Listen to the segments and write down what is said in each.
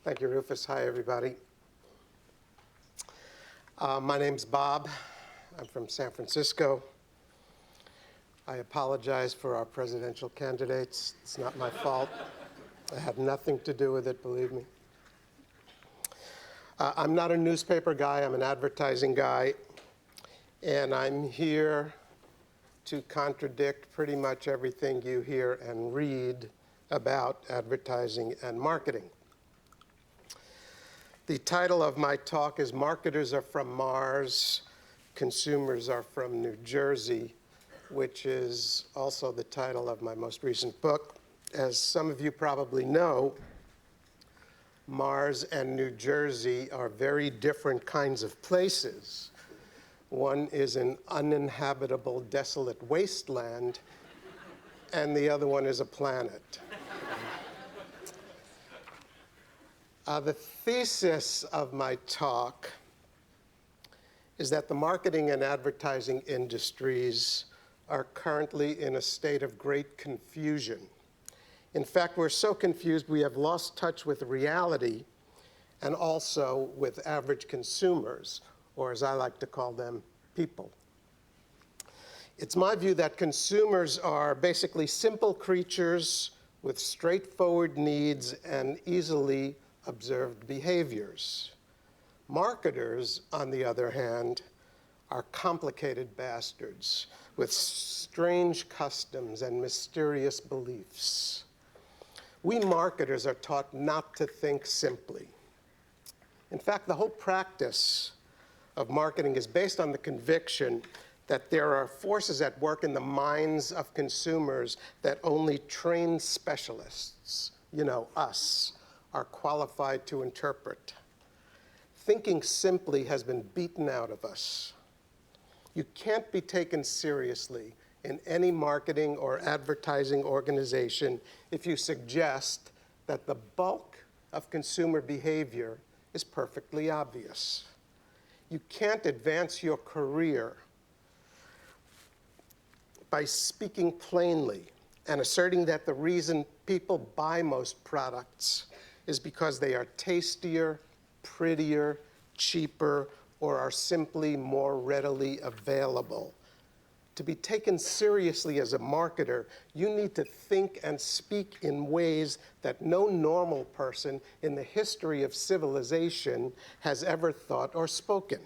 Thank you, Rufus. Hi, everybody. My name's Bob. I'm from San Francisco. I apologize for our presidential candidates. It's not my fault. I had nothing to do with it, believe me. I'm not a newspaper guy. I'm an advertising guy. And I'm here to contradict pretty much everything you hear and read about advertising and marketing. The title of my talk is Marketers Are From Mars, Consumers Are From New Jersey, which is also the title of my most recent book. As some of you probably know, Mars and New Jersey are very different kinds of places. One is an uninhabitable, desolate wasteland, and the other one is a planet. The thesis of my talk is that the marketing and advertising industries are currently in a state of great confusion. In fact, we're so confused we have lost touch with reality and also with average consumers, or as I like to call them, people. It's my view that consumers are basically simple creatures with straightforward needs and easily observed behaviors. Marketers, on the other hand, are complicated bastards with strange customs and mysterious beliefs. We marketers are taught not to think simply. In fact, the whole practice of marketing is based on the conviction that there are forces at work in the minds of consumers that only trained specialists, us, are qualified to interpret. Thinking simply has been beaten out of us. You can't be taken seriously in any marketing or advertising organization if you suggest that the bulk of consumer behavior is perfectly obvious. You can't advance your career by speaking plainly and asserting that the reason people buy most products is because they are tastier, prettier, cheaper, or are simply more readily available. To be taken seriously as a marketer, you need to think and speak in ways that no normal person in the history of civilization has ever thought or spoken.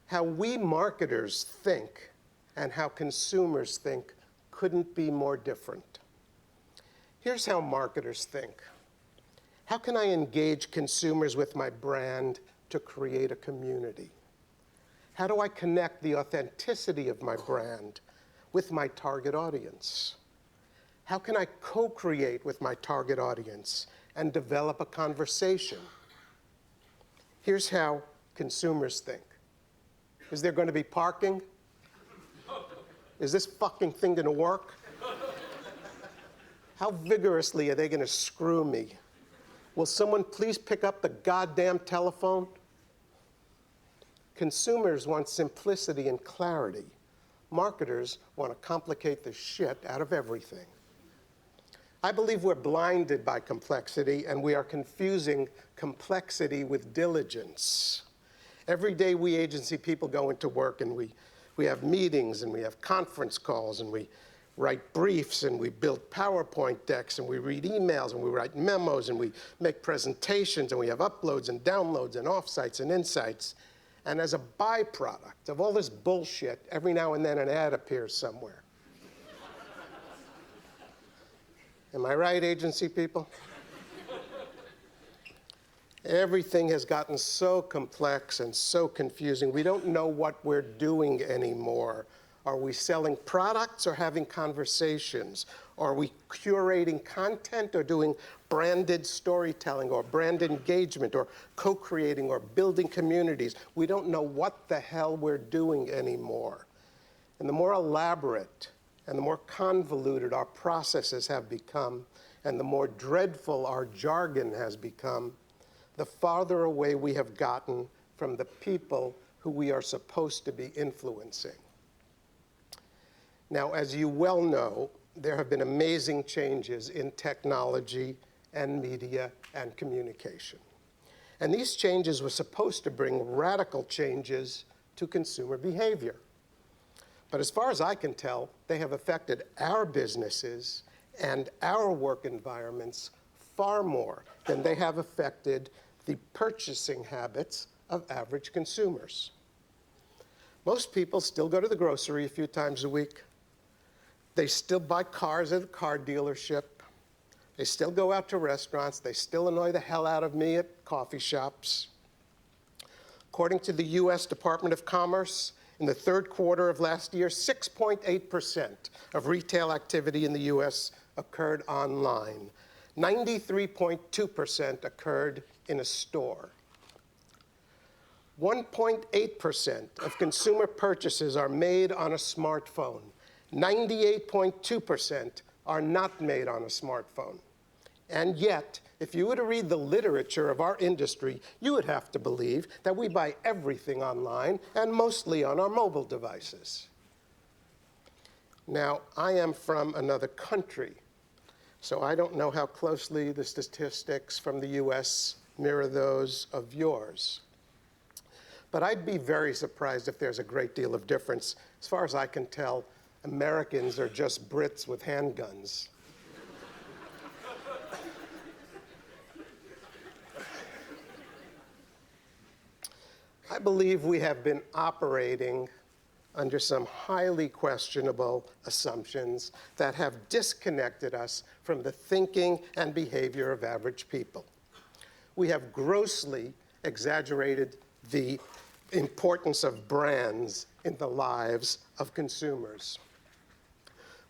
How we marketers think and how consumers think couldn't be more different. Here's how marketers think. How can I engage consumers with my brand to create a community? How do I connect the authenticity of my brand with my target audience? How can I co-create with my target audience and develop a conversation? Here's how consumers think. Is there going to be parking? Is this fucking thing going to work? How vigorously are they going to screw me? Will someone please pick up the goddamn telephone? Consumers want simplicity and clarity. Marketers want to complicate the shit out of everything. I believe we're blinded by complexity, and we are confusing complexity with diligence. Every day we agency people go into work, and we have meetings, and we have conference calls, and we write briefs, and we build PowerPoint decks, and we read emails, and we write memos, and we make presentations, and we have uploads and downloads and offsites and insights. And as a byproduct of all this bullshit, every now and then an ad appears somewhere. Am I right, agency people? Everything has gotten so complex and so confusing. We don't know what we're doing anymore. Are we selling products or having conversations? Are we curating content or doing branded storytelling or brand engagement or co-creating or building communities? We don't know what the hell we're doing anymore. And the more elaborate and the more convoluted our processes have become and the more dreadful our jargon has become, the farther away we have gotten from the people who we are supposed to be influencing. Now, as you well know, there have been amazing changes in technology and media and communication. And these changes were supposed to bring radical changes to consumer behavior. But as far as I can tell, they have affected our businesses and our work environments far more than they have affected the purchasing habits of average consumers. Most people still go to the grocery a few times a week. They still buy cars at a car dealership. They still go out to restaurants. They still annoy the hell out of me at coffee shops. According to the US Department of Commerce, in the third quarter of last year, 6.8% of retail activity in the US occurred online. 93.2% occurred in a store. 1.8% of consumer purchases are made on a smartphone. 98.2% are not made on a smartphone. And yet, if you were to read the literature of our industry, you would have to believe that we buy everything online and mostly on our mobile devices. Now, I am from another country, so I don't know how closely the statistics from the US mirror those of yours. But I'd be very surprised if there's a great deal of difference. As far as I can tell, Americans are just Brits with handguns. I believe we have been operating under some highly questionable assumptions that have disconnected us from the thinking and behavior of average people. We have grossly exaggerated the importance of brands in the lives of consumers.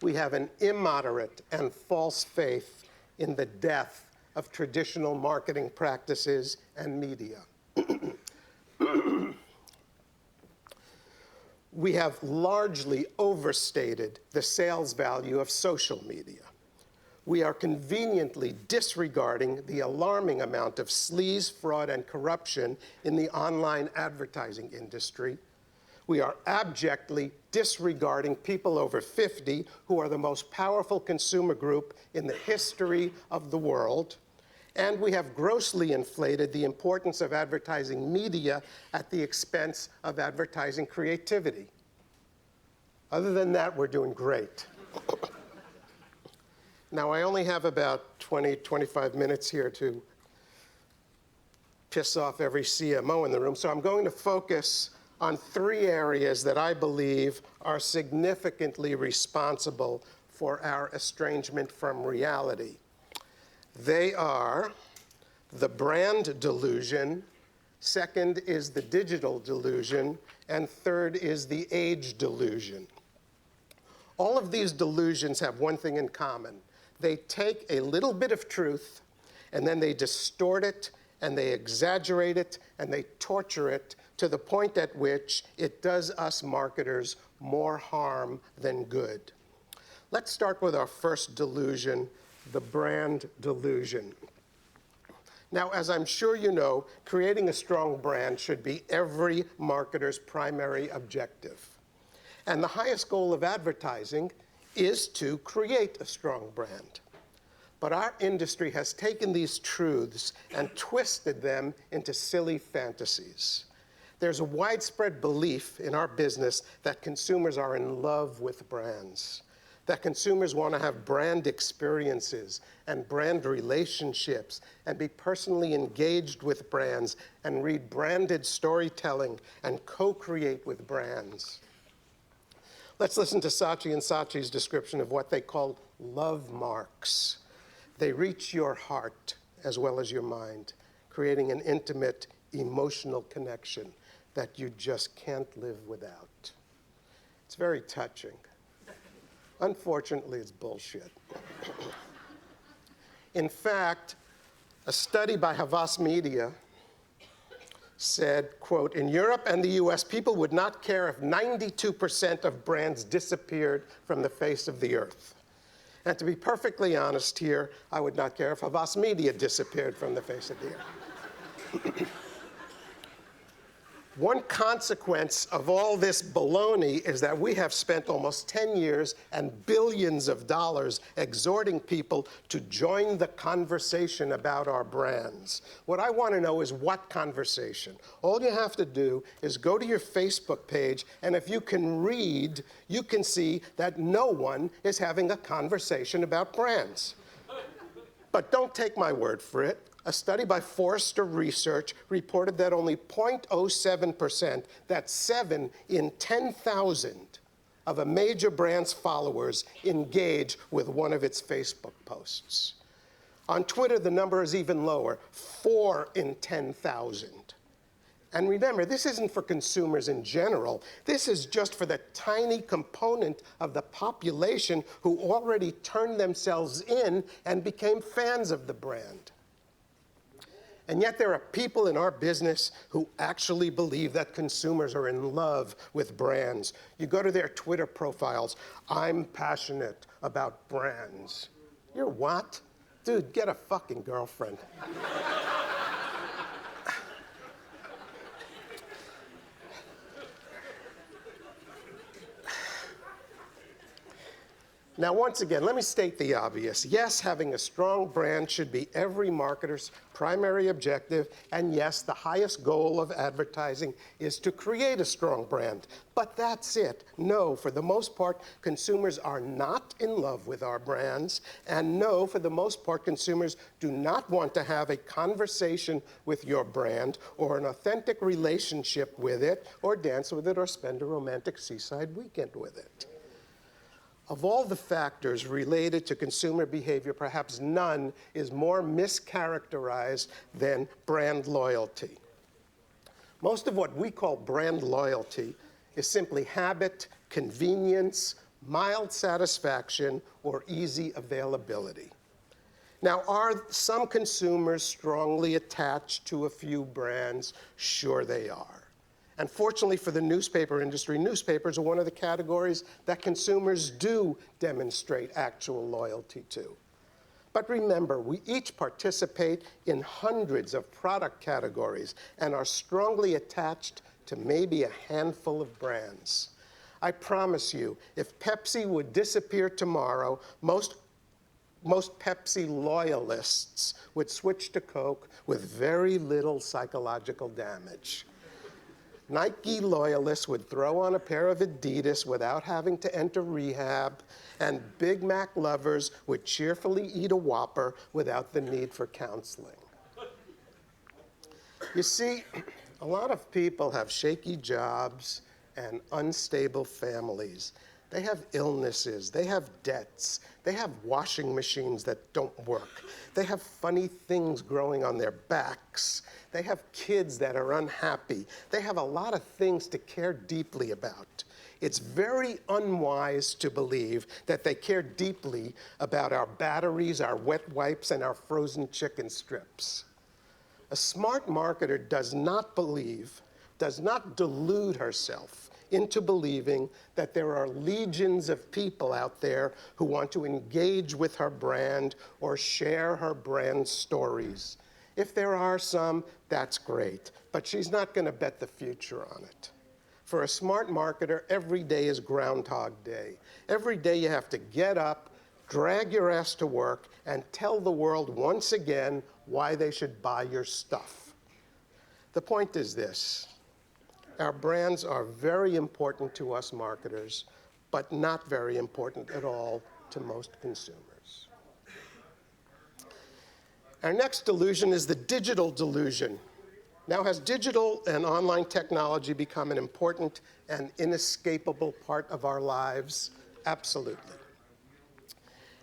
We have an immoderate and false faith in the death of traditional marketing practices and media. We have largely overstated the sales value of social media. We are conveniently disregarding the alarming amount of sleaze, fraud, and corruption in the online advertising industry. We are abjectly disregarding people over 50 who are the most powerful consumer group in the history of the world. And we have grossly inflated the importance of advertising media at the expense of advertising creativity. Other than that, we're doing great. Now, I only have about 20, 25 minutes here to piss off every CMO in the room, so I'm going to focus on three areas that I believe are significantly responsible for our estrangement from reality. They are the brand delusion, second is the digital delusion, and third is the age delusion. All of these delusions have one thing in common. They take a little bit of truth, and then they distort it, and they exaggerate it, and they torture it to the point at which it does us marketers more harm than good. Let's start with our first delusion, the brand delusion. Now, as I'm sure you know, creating a strong brand should be every marketer's primary objective. And the highest goal of advertising is to create a strong brand. But our industry has taken these truths and twisted them into silly fantasies. There's a widespread belief in our business that consumers are in love with brands, that consumers want to have brand experiences and brand relationships and be personally engaged with brands and read branded storytelling and co-create with brands. Let's listen to Saatchi & Saatchi's description of what they call love marks. They reach your heart as well as your mind, creating an intimate, emotional connection that you just can't live without. It's very touching. Unfortunately, it's bullshit. In fact, a study by Havas Media said, quote, in Europe and the US, people would not care if 92% of brands disappeared from the face of the earth. And to be perfectly honest here, I would not care if Havas Media disappeared from the face of the earth. One consequence of all this baloney is that we have spent almost 10 years and billions of dollars exhorting people to join the conversation about our brands. What I want to know is what conversation? All you have to do is go to your Facebook page, and if you can read, you can see that no one is having a conversation about brands. But don't take my word for it. A study by Forrester Research reported that only 0.07%, that's 7 in 10,000 of a major brand's followers engage with one of its Facebook posts. On Twitter, the number is even lower, 4 in 10,000. And remember, this isn't for consumers in general. This is just for the tiny component of the population who already turned themselves in and became fans of the brand. And yet there are people in our business who actually believe that consumers are in love with brands. You go to their Twitter profiles, I'm passionate about brands. You're what? Dude, get a fucking girlfriend. Now, once again, let me state the obvious. Yes, having a strong brand should be every marketer's primary objective, and yes, the highest goal of advertising is to create a strong brand. But that's it. No, for the most part, consumers are not in love with our brands, and no, for the most part, consumers do not want to have a conversation with your brand or an authentic relationship with it or dance with it or spend a romantic seaside weekend with it. Of all the factors related to consumer behavior, perhaps none is more mischaracterized than brand loyalty. Most of what we call brand loyalty is simply habit, convenience, mild satisfaction, or easy availability. Now, are some consumers strongly attached to a few brands? Sure they are. And fortunately for the newspaper industry, newspapers are one of the categories that consumers do demonstrate actual loyalty to. But remember, we each participate in hundreds of product categories and are strongly attached to maybe a handful of brands. I promise you, if Pepsi would disappear tomorrow, most Pepsi loyalists would switch to Coke with very little psychological damage. Nike loyalists would throw on a pair of Adidas without having to enter rehab, and Big Mac lovers would cheerfully eat a Whopper without the need for counseling. You see, a lot of people have shaky jobs and unstable families. They have illnesses, they have debts, they have washing machines that don't work, they have funny things growing on their backs, they have kids that are unhappy, they have a lot of things to care deeply about. It's very unwise to believe that they care deeply about our batteries, our wet wipes, and our frozen chicken strips. A smart marketer does not delude herself into believing that there are legions of people out there who want to engage with her brand or share her brand stories. If there are some, that's great, but she's not going to bet the future on it. For a smart marketer, every day is Groundhog Day. Every day you have to get up, drag your ass to work, and tell the world once again why they should buy your stuff. The point is this. Our brands are very important to us marketers, but not very important at all to most consumers. Our next delusion is the digital delusion. Now, has digital and online technology become an important and inescapable part of our lives? Absolutely.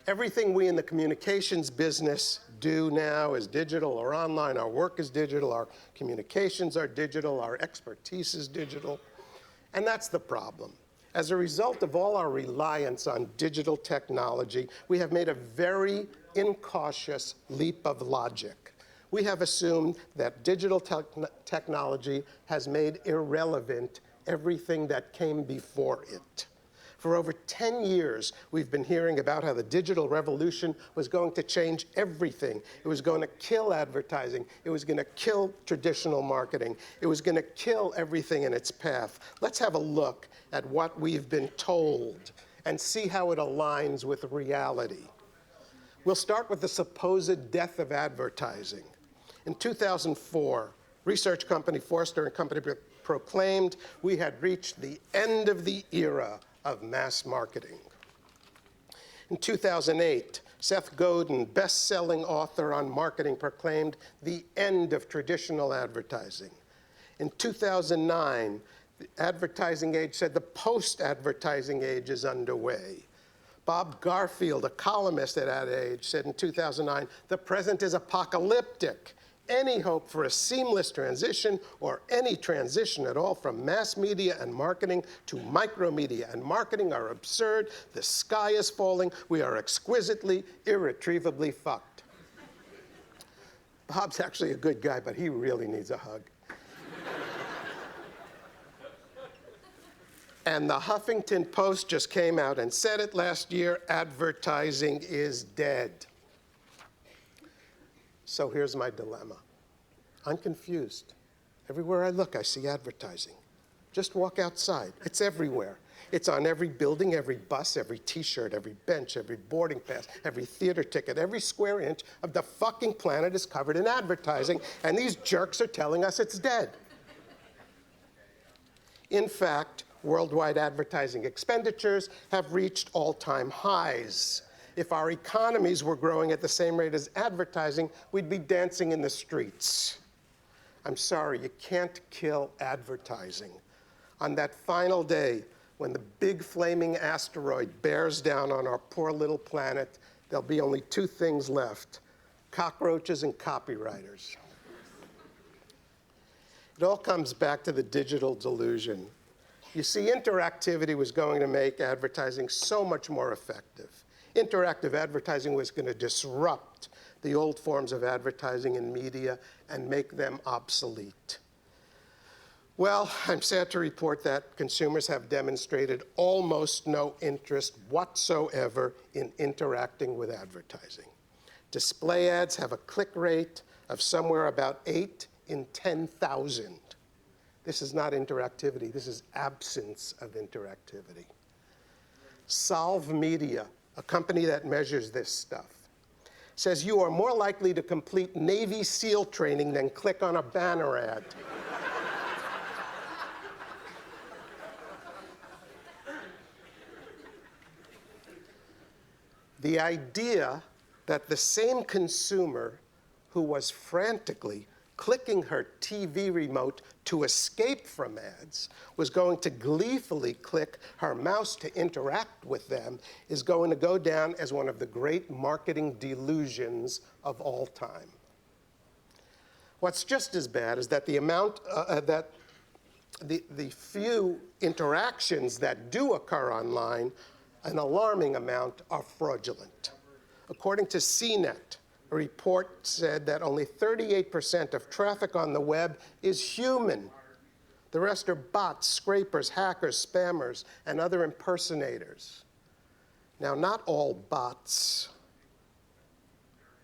Everything we in the communications business do now is digital or online. Our work is digital, our communications are digital, our expertise is digital. And that's the problem. As a result of all our reliance on digital technology, we have made a very incautious leap of logic. We have assumed that digital technology has made irrelevant everything that came before it. For over 10 years, we've been hearing about how the digital revolution was going to change everything. It was going to kill advertising. It was going to kill traditional marketing. It was going to kill everything in its path. Let's have a look at what we've been told and see how it aligns with reality. We'll start with the supposed death of advertising. In 2004, research company Forrester & Company proclaimed we had reached the end of the era of mass marketing. In 2008, Seth Godin, best-selling author on marketing, proclaimed the end of traditional advertising. In 2009, the advertising age said the post-advertising age is underway. Bob Garfield, a columnist at Ad Age, said in 2009, the present is apocalyptic. Any hope for a seamless transition or any transition at all from mass media and marketing to micromedia and marketing are absurd. The sky is falling. We are exquisitely, irretrievably fucked. Bob's actually a good guy, but he really needs a hug. And the Huffington Post just came out and said it last year, advertising is dead. So here's my dilemma. I'm confused. Everywhere I look, I see advertising. Just walk outside. It's everywhere. It's on every building, every bus, every T-shirt, every bench, every boarding pass, every theater ticket, every square inch of the fucking planet is covered in advertising, and these jerks are telling us it's dead. In fact, worldwide advertising expenditures have reached all-time highs. If our economies were growing at the same rate as advertising, we'd be dancing in the streets. I'm sorry, you can't kill advertising. On that final day, when the big flaming asteroid bears down on our poor little planet, there'll be only two things left: cockroaches and copywriters. It all comes back to the digital delusion. You see, interactivity was going to make advertising so much more effective. Interactive advertising was going to disrupt the old forms of advertising and media and make them obsolete. Well, I'm sad to report that consumers have demonstrated almost no interest whatsoever in interacting with advertising. Display ads have a click rate of somewhere about 8 in 10,000. This is not interactivity. This is absence of interactivity. Solve Media, a company that measures this stuff, says you are more likely to complete Navy SEAL training than click on a banner ad. The idea that the same consumer who was frantically clicking her TV remote to escape from ads was going to gleefully click her mouse to interact with them is going to go down as one of the great marketing delusions of all time. What's just as bad is that the few interactions that do occur online, an alarming amount, are fraudulent. According to CNET, a report said that only 38% of traffic on the web is human. The rest are bots, scrapers, hackers, spammers, and other impersonators. Now, not all bots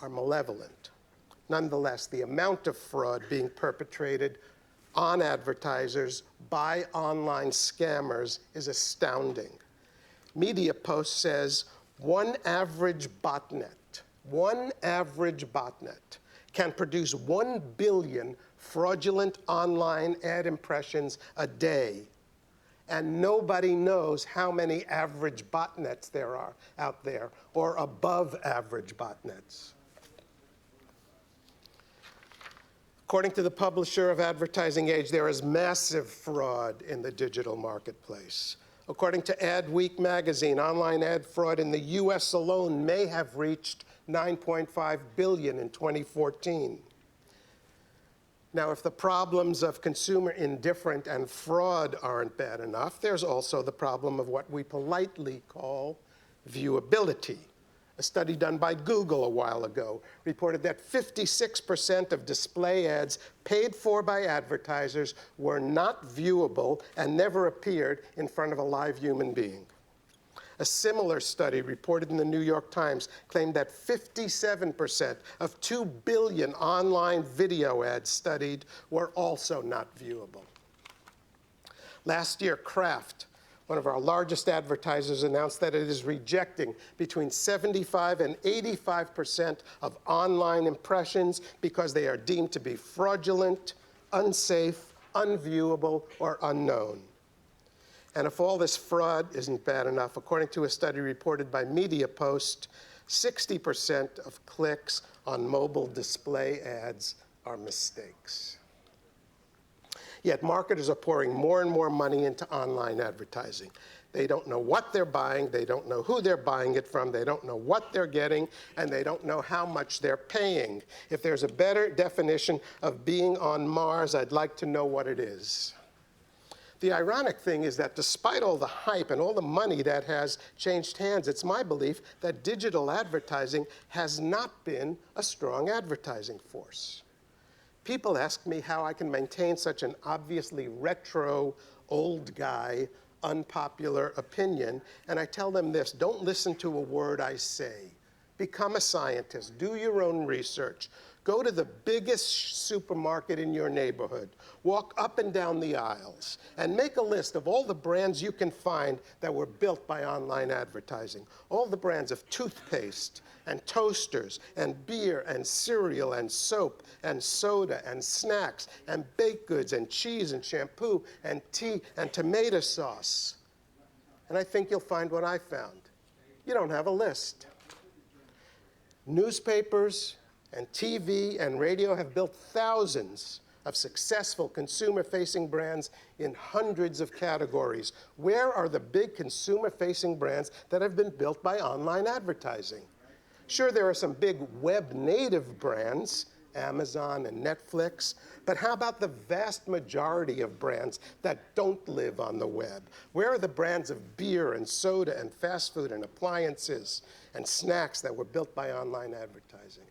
are malevolent. Nonetheless, the amount of fraud being perpetrated on advertisers by online scammers is astounding. MediaPost says one average botnet can produce 1 billion fraudulent online ad impressions a day. And nobody knows how many average botnets there are out there, or above average botnets. According to the publisher of Advertising Age, there is massive fraud in the digital marketplace. According to Adweek magazine, online ad fraud in the US alone may have reached $9.5 billion in 2014. Now, if the problems of consumer indifference and fraud aren't bad enough, there's also the problem of what we politely call viewability. A study done by Google a while ago reported that 56% of display ads paid for by advertisers were not viewable and never appeared in front of a live human being. A similar study reported in the New York Times claimed that 57% of 2 billion online video ads studied were also not viewable. Last year, Kraft, one of our largest advertisers, announced that it is rejecting between 75 and 85% of online impressions because they are deemed to be fraudulent, unsafe, unviewable, or unknown. And if all this fraud isn't bad enough, according to a study reported by Media Post, 60% of clicks on mobile display ads are mistakes. Yet marketers are pouring more and more money into online advertising. They don't know what they're buying, they don't know who they're buying it from, they don't know what they're getting, and they don't know how much they're paying. If there's a better definition of being on Mars, I'd like to know what it is. The ironic thing is that despite all the hype and all the money that has changed hands, it's my belief that digital advertising has not been a strong advertising force. People ask me how I can maintain such an obviously retro, old guy, unpopular opinion, and I tell them this: don't listen to a word I say. Become a scientist, do your own research. Go to the biggest supermarket in your neighborhood, walk up and down the aisles, and make a list of all the brands you can find that were built by online advertising. All the brands of toothpaste and toasters and beer and cereal and soap and soda and snacks and baked goods and cheese and shampoo and tea and tomato sauce. And I think you'll find what I found. You don't have a list. Newspapers and TV and radio have built thousands of successful consumer-facing brands in hundreds of categories. Where are the big consumer-facing brands that have been built by online advertising? Sure, there are some big web-native brands, Amazon and Netflix, but how about the vast majority of brands that don't live on the web? Where are the brands of beer and soda and fast food and appliances and snacks that were built by online advertising?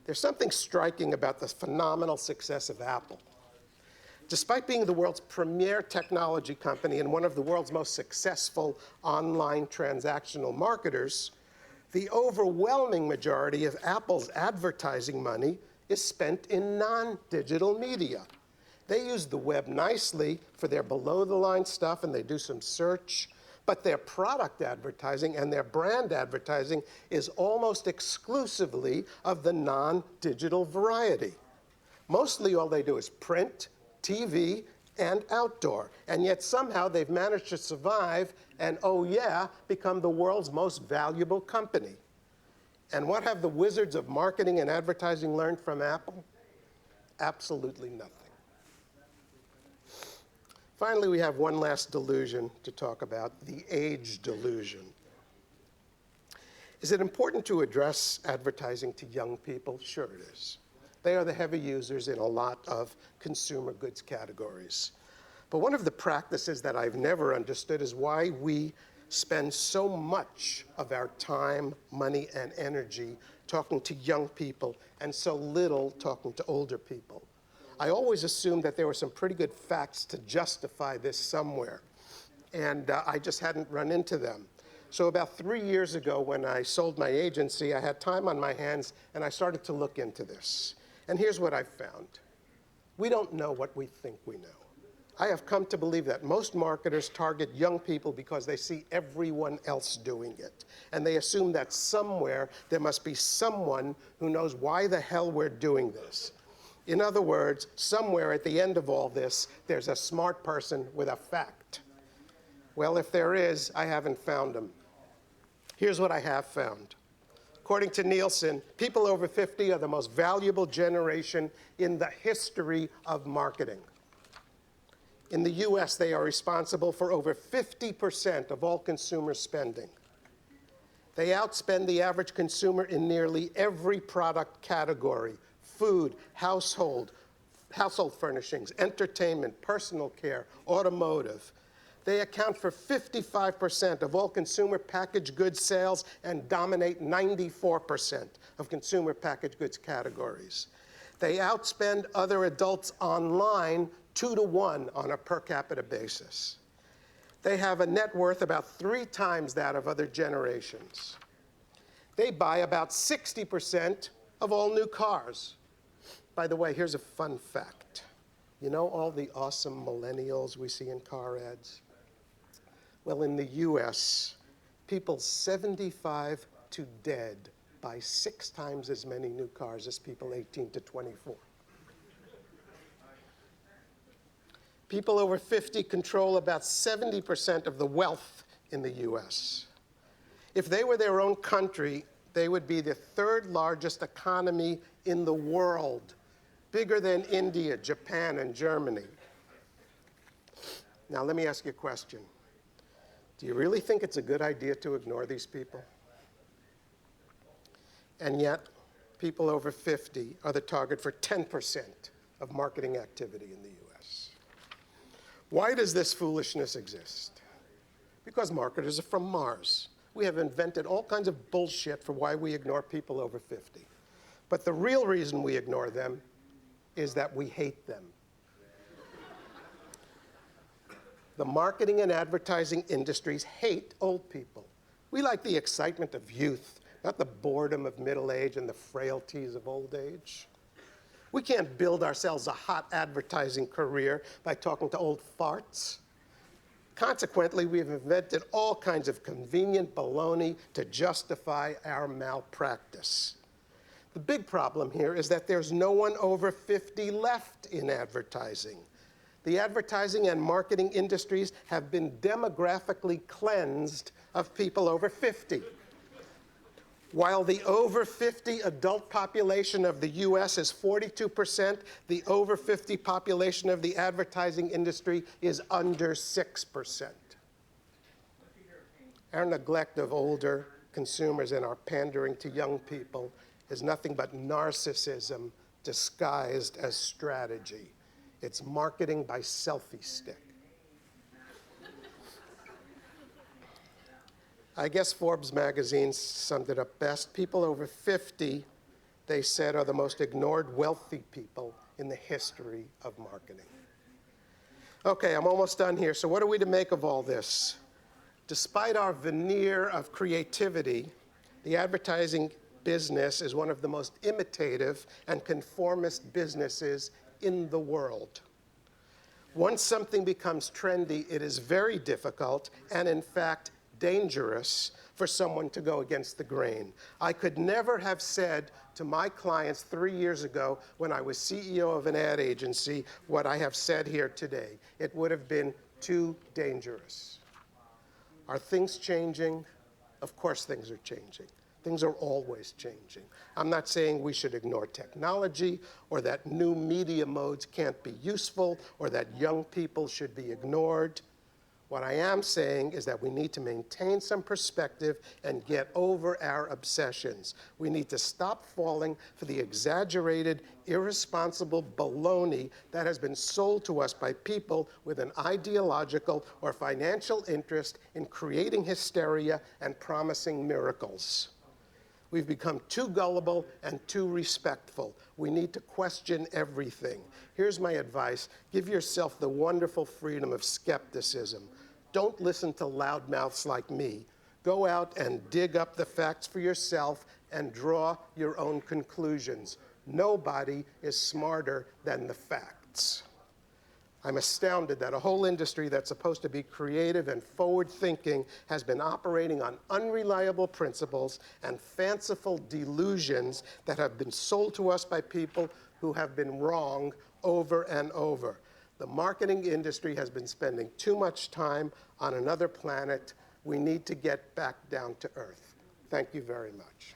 There's something striking about the phenomenal success of Apple. Despite being the world's premier technology company and one of the world's most successful online transactional marketers, the overwhelming majority of Apple's advertising money is spent in non-digital media. They use the web nicely for their below-the-line stuff, and they do some search, but their product advertising and their brand advertising is almost exclusively of the non-digital variety. Mostly all they do is print, TV, and outdoor, and yet somehow they've managed to survive and, oh yeah, become the world's most valuable company. And what have the wizards of marketing and advertising learned from Apple? Absolutely nothing. Finally, we have one last delusion to talk about, the age delusion. Is it important to address advertising to young people? Sure it is. They are the heavy users in a lot of consumer goods categories. But one of the practices that I've never understood is why we spend so much of our time, money, and energy talking to young people and so little talking to older people. I always assumed that there were some pretty good facts to justify this somewhere, and I just hadn't run into them. So about 3 years ago, when I sold my agency, I had time on my hands, and I started to look into this. And here's what I found. We don't know what we think we know. I have come to believe that most marketers target young people because they see everyone else doing it. And they assume that somewhere there must be someone who knows why the hell we're doing this. In other words, somewhere at the end of all this, there's a smart person with a fact. Well, if there is, I haven't found him. Here's what I have found. According to Nielsen, people over 50 are the most valuable generation in the history of marketing. In the US, they are responsible for over 50% of all consumer spending. They outspend the average consumer in nearly every product category: food, household furnishings, entertainment, personal care, automotive. They account for 55% of all consumer packaged goods sales and dominate 94% of consumer packaged goods categories. They outspend other adults online 2 to 1 on a per capita basis. They have a net worth about 3 times that of other generations. They buy about 60% of all new cars. By the way, here's a fun fact. You know all the awesome millennials we see in car ads? Well, in the US, people 75 to dead buy 6 times as many new cars as people 18 to 24. People over 50 control about 70% of the wealth in the US. If they were their own country, they would be the 3rd largest economy in the world, bigger than India, Japan, and Germany. Now, let me ask you a question. Do you really think it's a good idea to ignore these people? And yet, people over 50 are the target for 10% of marketing activity in the US. Why does this foolishness exist? Because marketers are from Mars. We have invented all kinds of bullshit for why we ignore people over 50. But the real reason we ignore them is that we hate them. The marketing and advertising industries hate old people. We like the excitement of youth, not the boredom of middle age and the frailties of old age. We can't build ourselves a hot advertising career by talking to old farts. Consequently, we've invented all kinds of convenient baloney to justify our malpractice. The big problem here is that there's no one over 50 left in advertising. The advertising and marketing industries have been demographically cleansed of people over 50. While the over 50 adult population of the US is 42%, the over 50 population of the advertising industry is under 6%. Our neglect of older consumers and our pandering to young people is nothing but narcissism disguised as strategy. It's marketing by selfie stick. I guess Forbes magazine summed it up best. People over 50, they said, are the most ignored wealthy people in the history of marketing. Okay, I'm almost done here. So what are we to make of all this? Despite our veneer of creativity, the advertising business is one of the most imitative and conformist businesses in the world. Once something becomes trendy, it is very difficult and, in fact, dangerous for someone to go against the grain. I could never have said to my clients 3 years ago when I was CEO of an ad agency what I have said here today. It would have been too dangerous. Are things changing? Of course things are changing. Things are always changing. I'm not saying we should ignore technology or that new media modes can't be useful or that young people should be ignored. What I am saying is that we need to maintain some perspective and get over our obsessions. We need to stop falling for the exaggerated, irresponsible baloney that has been sold to us by people with an ideological or financial interest in creating hysteria and promising miracles. We've become too gullible and too respectful. We need to question everything. Here's my advice. Give yourself the wonderful freedom of skepticism. Don't listen to loudmouths like me. Go out and dig up the facts for yourself and draw your own conclusions. Nobody is smarter than the facts. I'm astounded that a whole industry that's supposed to be creative and forward-thinking has been operating on unreliable principles and fanciful delusions that have been sold to us by people who have been wrong over and over. The marketing industry has been spending too much time on another planet. We need to get back down to earth. Thank you very much.